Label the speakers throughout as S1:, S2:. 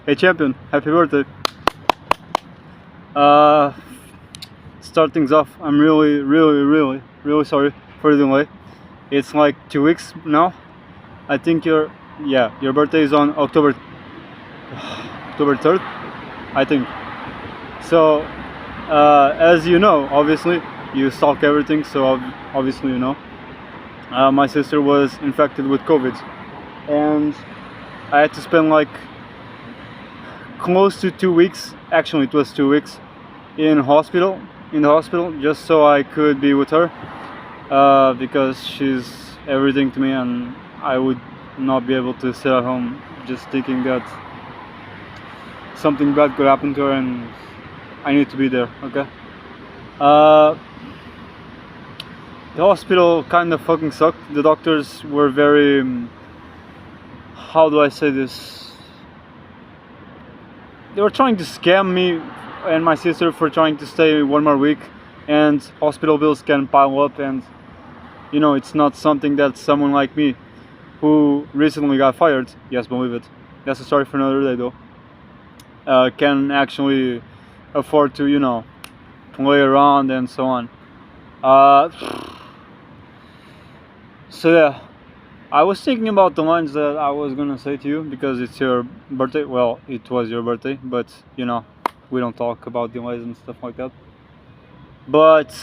S1: Hey champion, happy birthday. Uh, Start things off. I'm really sorry for the delay. It's like 2 weeks now. I think your birthday is on October 3rd, I think. So, as you know, obviously you stalk everything, so obviously you know. My sister was infected with COVID, and I had to spend like close to 2 weeks. Actually, it was 2 weeks in the hospital, just so I could be with her, because she's everything to me, and I would not be able to sit at home just thinking that something bad could happen to her, and I need to be there. Okay. Uh, the hospital kind of fucking sucked. The doctors were very, how do I say this? They were trying to scam me and my sister for trying to stay one more week, and hospital bills can pile up, and it's not something that someone like me, who recently got fired, yes, believe it, that's a story for another day though, can actually afford to play around and so on. So yeah, I was thinking about the lines that I was gonna say to you because it's your birthday. Well, it was your birthday, but we don't talk about delays and stuff like that. But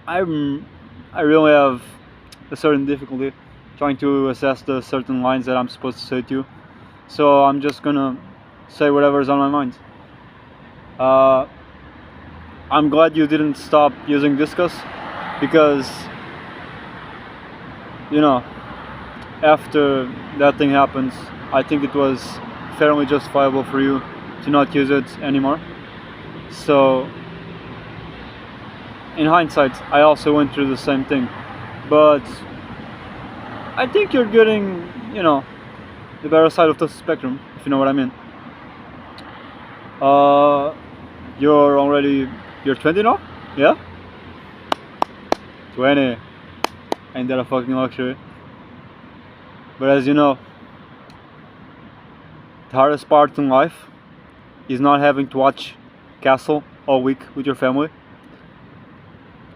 S1: I'm I really have a certain difficulty trying to assess the certain lines that I'm supposed to say to you. So I'm just gonna say whatever's on my mind. I'm glad you didn't stop using Discuss, because after that thing happens, I think it was fairly justifiable for you to not use it anymore. So in hindsight, I also went through the same thing, but I think you're getting the better side of the spectrum, if you know what I mean. You're 20 now? Yeah? 20. Ain't that a fucking luxury? But as you know, the hardest part in life is not having to watch Castle all week with your family,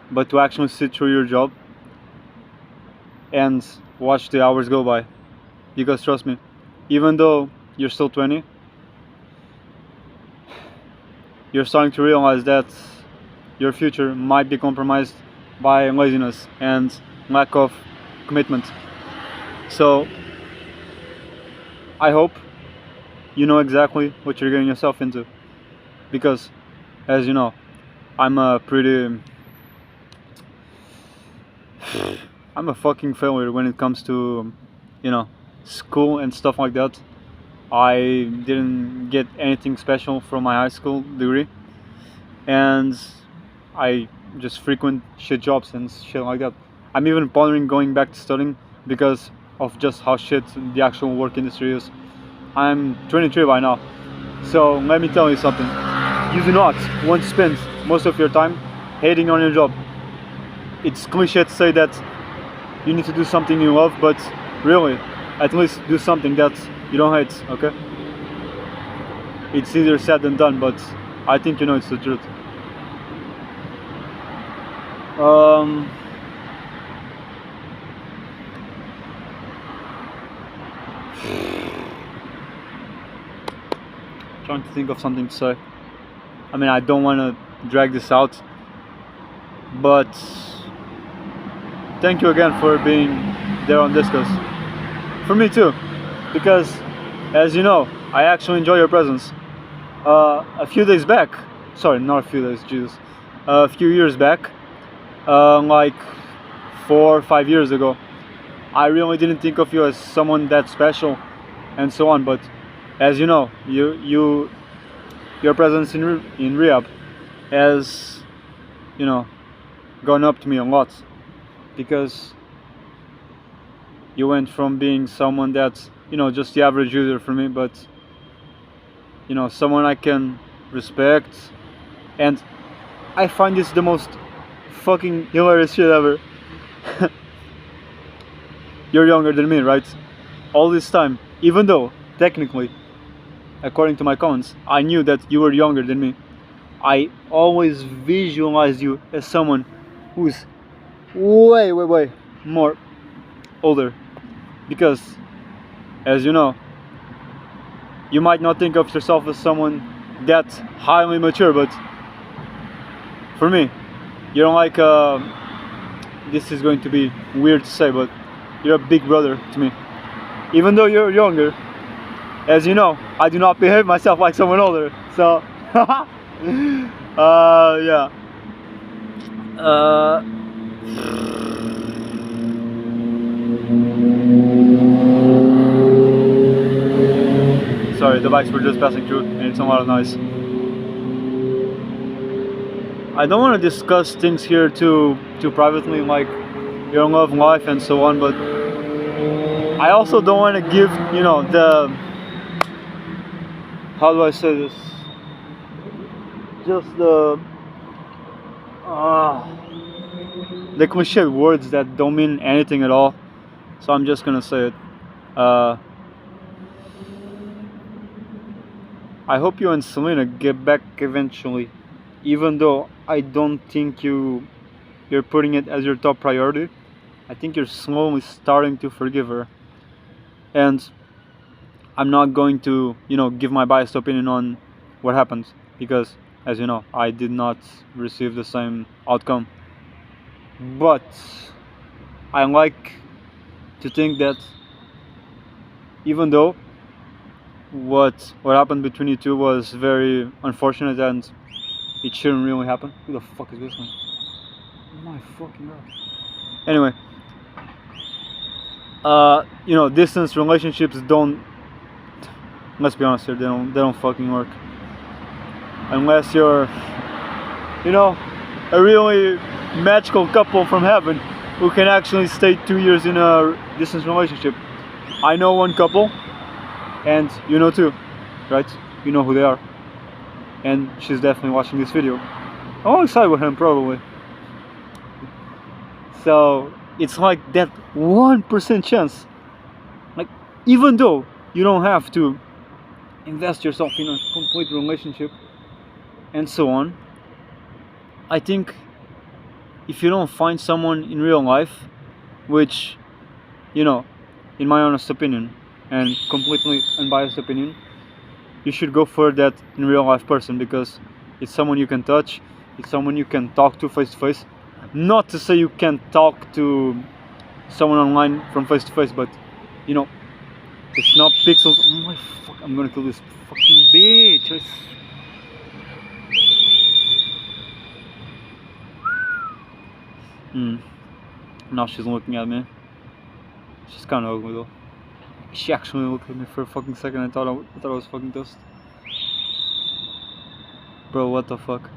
S1: but to actually sit through your job and watch the hours go by. Because trust me, even though you're still 20, you're starting to realize that your future might be compromised by laziness and lack of commitment. So I hope you know exactly what you're getting yourself into, because as you know, I'm a fucking failure when it comes to school and stuff like that. I didn't get anything special from my high school degree, and I just frequent shit jobs and shit like that. I'm even pondering going back to studying because of just how shit the actual work industry is. I'm 23 by now, so let me tell you something. You do not want to spend most of your time hating on your job. It's cliche to say that you need to do something you love, but really, at least do something that you don't hate, okay? It's easier said than done, but I think it's the truth. Trying to think of something to say. I mean, I don't want to drag this out, but thank you again for being there on Discuss. For me too, because as you know, I actually enjoy your presence. A few days back, sorry, not a few days, Jesus, a few years back, like 4 or 5 years ago, I really didn't think of you as someone that special and so on, but as you know, your presence in rehab has gone up to me a lot, because you went from being someone that's just the average user for me, but someone I can respect, and I find this the most fucking hilarious shit ever. You're younger than me, right? All this time even though technically, according to my comments, I knew that you were younger than me, I always visualized you as someone who's way more older. Because, as you know, you might not think of yourself as someone that highly mature, but for me, you're like, this is going to be weird to say, but you're a big brother to me. Even though you're younger, as you know, I do not behave myself like someone older, so, yeah. Sorry, the bikes were just passing through and it's a lot of noise. I don't want to discuss things here too privately, like your love life and so on, but I also don't want to give, the, how do I say this? Just the cliche words that don't mean anything at all. So I'm just gonna say it. I hope you and Selena get back eventually, even though I don't think you're putting it as your top priority. I think you're slowly starting to forgive her, and I'm not going to, give my biased opinion on what happened, because, as you know, I did not receive the same outcome. But I like to think that even though what happened between you two was very unfortunate and it shouldn't really happen. Who the fuck is this one? Oh my fucking god. Anyway, distance relationships don't. Let's be honest here, they don't fucking work. Unless you're, a really magical couple from heaven who can actually stay 2 years in a distance relationship. I know one couple, and you know too, right? You know who they are. And she's definitely watching this video. I'm excited with him, probably. So it's like that 1% chance. Like, even though you don't have to invest yourself in a complete relationship and so on, I think if you don't find someone in real life, which, in my honest opinion and completely unbiased opinion, you should go for that in real life person, because it's someone you can touch, it's someone you can talk to face. Not to say you can talk to someone online from face to face, but it's not pixels. Oh my fuck! I'm gonna kill this fucking bitch. Now she's looking at me. She's kind of ugly though. She actually looked at me for a fucking second. I thought I was fucking dust. Bro, what the fuck?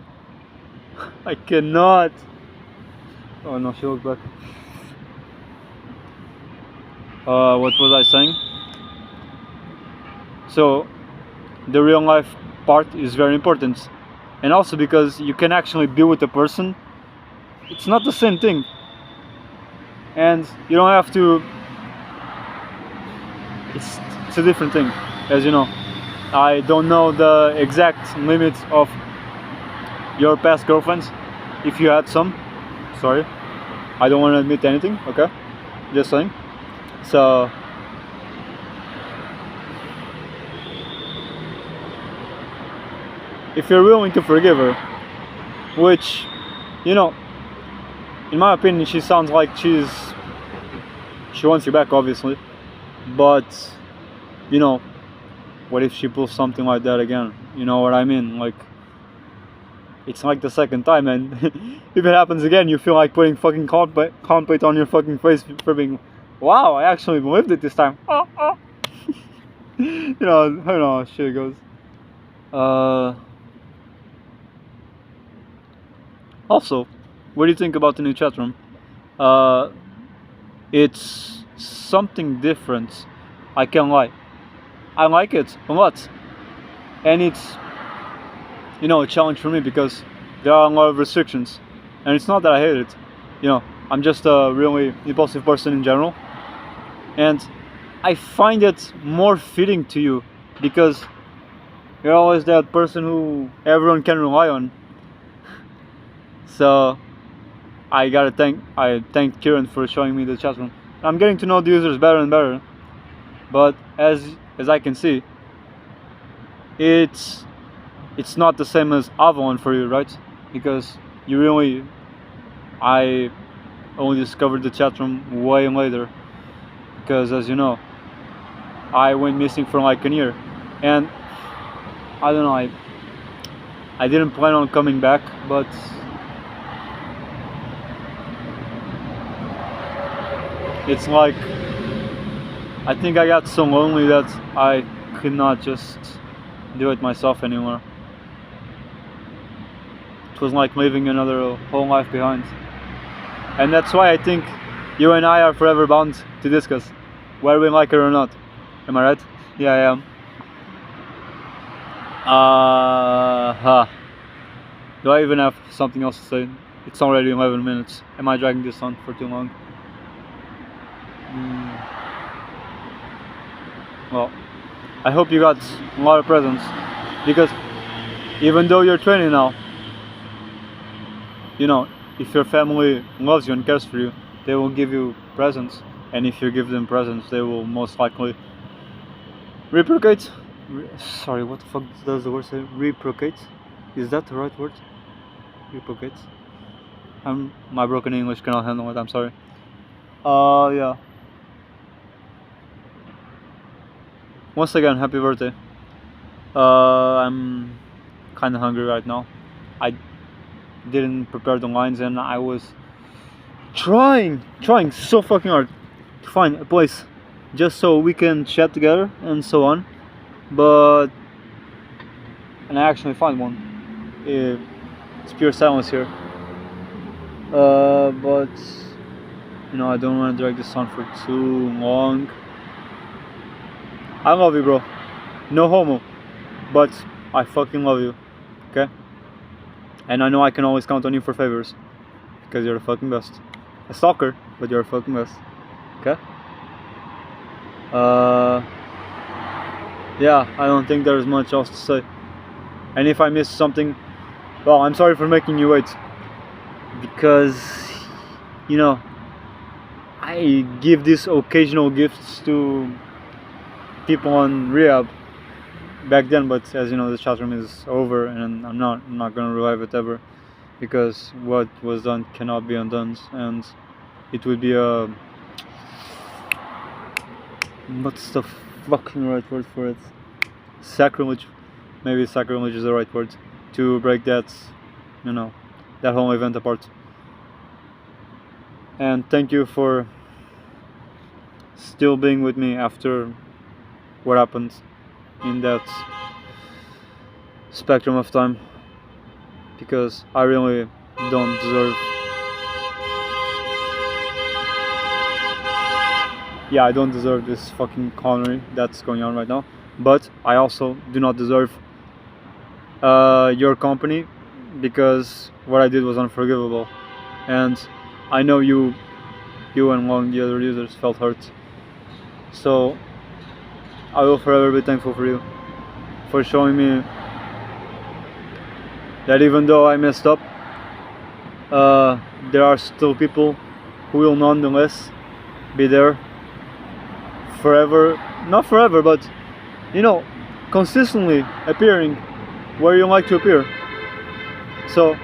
S1: I cannot. Oh no, she looked back. What was I saying? So, the real life part is very important, and also because you can actually be with a person. It's not the same thing, and you don't have to. It's a different thing, as you know. I don't know the exact limits of your past girlfriends, if you had some. Sorry, I don't want to admit anything. Okay, just saying. So, if you're willing to forgive her, which, in my opinion, she sounds like she wants you back, obviously. But, what if she pulls something like that again? You know what I mean? Like, it's like the second time, and if it happens again, you feel like putting fucking complete on your fucking face for being, wow, I actually believed it this time. I don't know how shit goes. Also, what do you think about the new chat room? It's something different. I can't lie. I like it a lot. And it's, a challenge for me because there are a lot of restrictions. And it's not that I hate it. I'm just a really impulsive person in general. And I find it more fitting to you because you're always that person who everyone can rely on. So I thank Kieran for showing me the chat room. I'm getting to know the users better and better, but as I can see, it's not the same as Avalon for you, right? Because I only discovered the chat room way later, because as you know, I went missing for like a year, and I don't know, I didn't plan on coming back, but it's like I think I got so lonely that I could not just do it myself anymore. It was like leaving another whole life behind. And that's why I think you and I are forever bound to discuss, whether we like it or not. Am I right? Yeah, I am. Do I even have something else to say? It's already 11 minutes. Am I dragging this on for too long? Well, I hope you got a lot of presents, because even though you're 20 now, you know, if your family loves you and cares for you, they will give you presents, and if you give them presents, they will most likely reciprocate. Sorry, what the fuck does the word say? Reciprocate? Is that the right word? Reciprocate? My broken English cannot handle it, I'm sorry. Yeah. Once again, happy birthday. I'm kinda hungry right now. I didn't prepare the lines, and I was trying so fucking hard to find a place just so we can chat together and so on, and I actually found one. It's pure silence here, but you know, I don't want to drag this on for too long. I love you, bro. No homo, but I fucking love you, okay? And I know I can always count on you for favors, because you're the fucking best. A stalker, but you're the fucking best, okay? Yeah, I don't think there's much else to say. And if I missed something, well, I'm sorry for making you wait, because, you know, I give these occasional gifts to people on rehab back then, but as you know, the chat room is over, and I'm not gonna revive it ever, because what was done cannot be undone, and it would be a, what's the fucking right word for it? Sacrilege. Maybe sacrilege is the right word to break that, you know, that whole event apart. And thank you for still being with me after what happened in that spectrum of time, because I really don't deserve, I don't deserve this fucking clownery that's going on right now, but I also do not deserve your company, because what I did was unforgivable, and I know you and all the other users felt hurt. So I will forever be thankful for you, for showing me that even though I messed up, there are still people who will nonetheless be there forever, not forever, but, you know, consistently appearing where you like to appear. So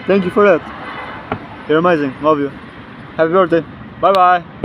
S1: thank you for that. You're amazing. Love you. Happy birthday. Bye bye.